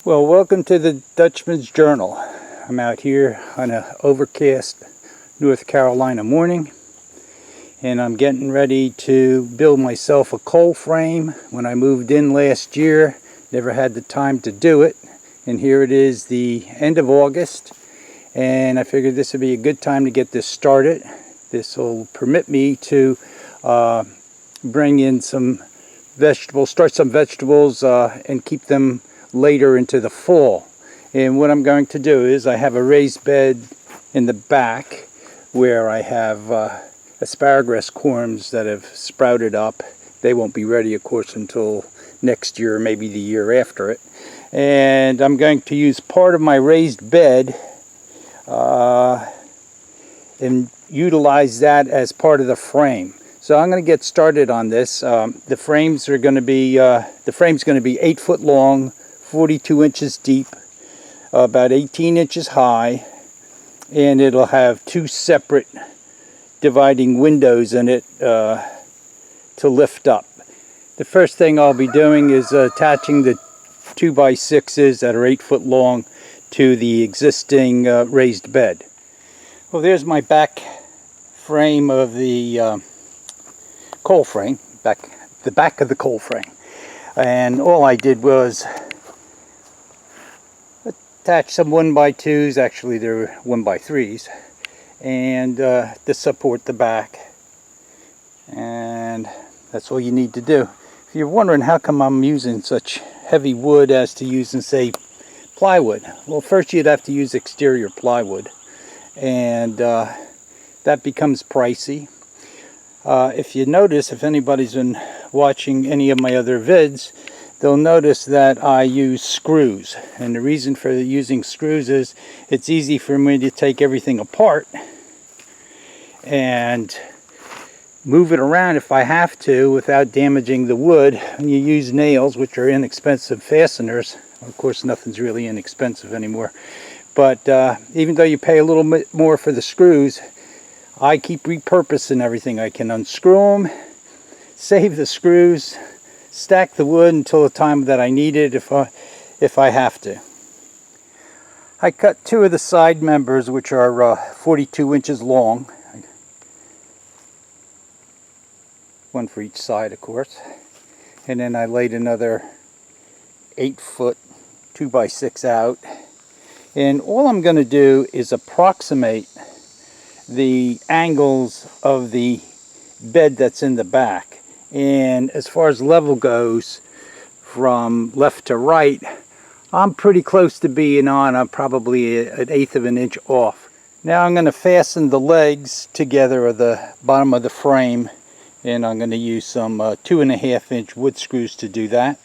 Well, welcome to the Dutchman's Journal. I'm out here on an overcast North Carolina morning, and I'm getting ready to build myself a coal frame. When I moved in last year, never had the time to do it, and here it is the end of August, and I figured this would be a good time to get this started. This will permit me to bring in some vegetables, start some vegetables, and keep them later into the fall. And what I'm going to do is I have a raised bed in the back where I have asparagus corms that have sprouted up. They won't be ready, of course, until next year, maybe the year after it. And I'm going to use part of my raised bed and utilize that as part of the frame. So I'm going to get started on this. The frame's going to be 8 foot long, 42 inches deep, about 18 inches high, and it'll have two separate dividing windows in it to lift up. The first thing I'll be doing is attaching the 2x6s that are 8 foot long to the existing raised bed. Well, there's my back frame of the coal frame, the back of the coal frame, and all I did was attach some 1x2s, actually they're 1x3s, and to support the back, and that's all you need to do. If you're wondering how come I'm using such heavy wood as to using, say, plywood, well, first you'd have to use exterior plywood, and that becomes pricey. If you notice, if anybody's been watching any of my other vids, they'll notice that I use screws, and the reason for using screws is it's easy for me to take everything apart and move it around if I have to without damaging the wood. And you use nails, which are inexpensive fasteners. Of course, nothing's really inexpensive anymore, but even though you pay a little bit more for the screws, I keep repurposing everything. I can unscrew them, save the screws, stack the wood until the time that I need it if I have to. I cut two of the side members, which are 42 inches long, one for each side, of course, and then I laid another 8 foot 2x6 out, and all I'm going to do is approximate the angles of the bed that's in the back. And as far as level goes, from left to right, I'm pretty close to being on. I'm probably an eighth of an inch off. Now I'm going to fasten the legs together of the bottom of the frame, and I'm going to use some 2.5 inch wood screws to do that.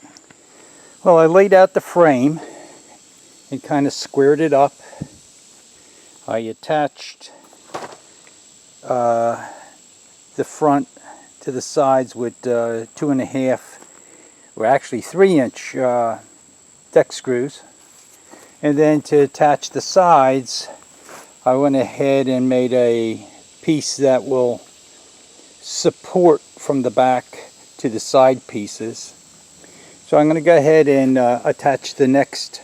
Well, I laid out the frame and kind of squared it up. I attached the front to the sides with 2.5, or actually 3 inch deck screws, and then to attach the sides I went ahead and made a piece that will support from the back to the side pieces. So I'm going to go ahead and attach the next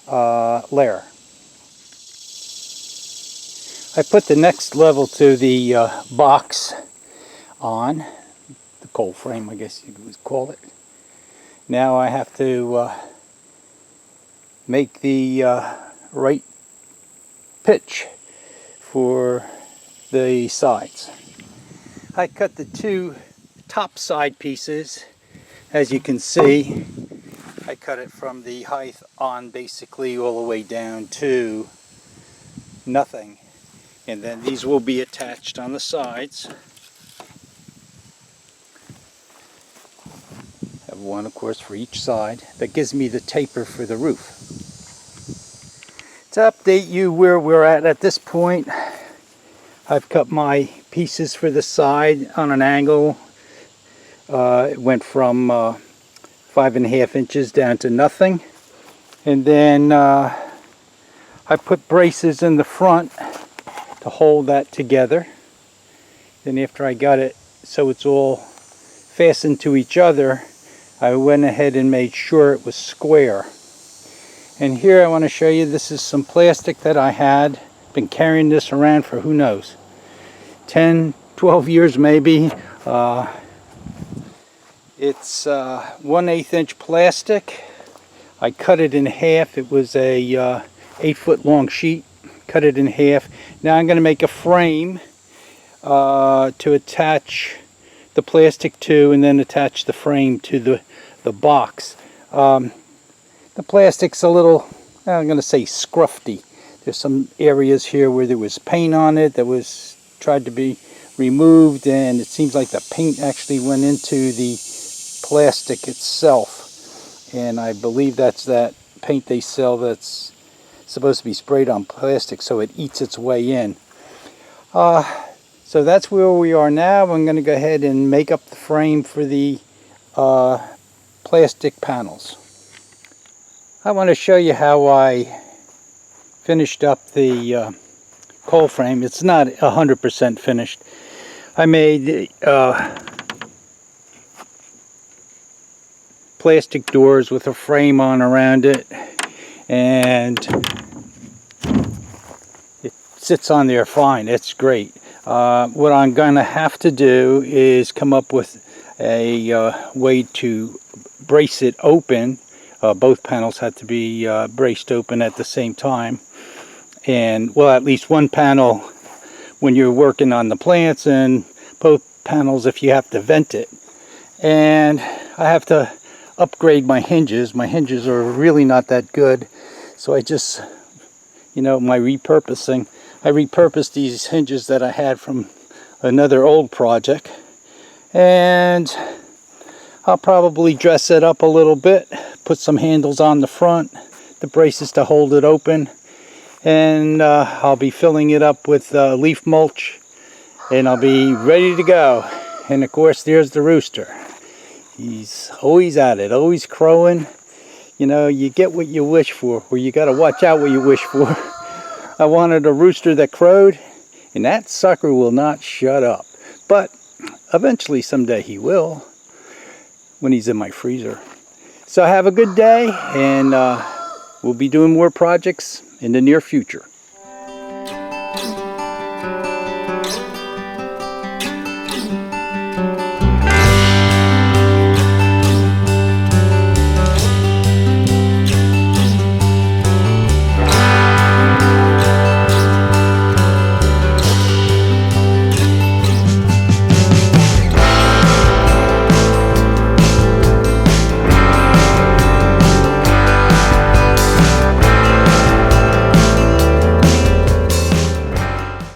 layer. I put the next level to the box on, the coal frame, I guess you would call it. Now I have to make the right pitch for the sides. I cut the two top side pieces. As you can see, I cut it from the height on basically all the way down to nothing. And then these will be attached on the sides. Have one, of course, for each side. That gives me the taper for the roof. To update you where we're at this point, I've cut my pieces for the side on an angle. It went from 5.5 inches down to nothing. And then I put braces in the front to hold that together. Then after I got it so it's all fastened to each other, I went ahead and made sure it was square. And here I want to show you, this is some plastic that I had. Been carrying this around for who knows, 10, 12 years maybe. It's 1/8 inch plastic. I cut it in half. It was a 8-foot long sheet. Cut it in half. Now I'm going to make a frame to attach the plastic to, and then attach the frame to the box. The plastic's a little, I'm going to say, scruffy. There's some areas here where there was paint on it that was tried to be removed, and it seems like the paint actually went into the plastic itself. And I believe that's that paint they sell that's supposed to be sprayed on plastic so it eats its way in. So that's where we are now. I'm going to go ahead and make up the frame for the plastic panels. I want to show you how I finished up the coal frame. It's not 100% finished. I made plastic doors with a frame on around it, and it sits on there fine. It's great. What I'm going to have to do is come up with a way to brace it open. Both panels had to be braced open at the same time. And, well, at least one panel when you're working on the plants, and both panels if you have to vent it. And I have to upgrade my hinges. My hinges are really not that good. So I just, my repurposing. I repurposed these hinges that I had from another old project. And I'll probably dress it up a little bit. Put some handles on the front, the braces to hold it open. And I'll be filling it up with leaf mulch, and I'll be ready to go. And of course, there's the rooster. He's always at it, always crowing. You get what you wish for, or you got to watch out what you wish for. I wanted a rooster that crowed, and that sucker will not shut up. But eventually, someday he will, when he's in my freezer. So have a good day, and we'll be doing more projects in the near future.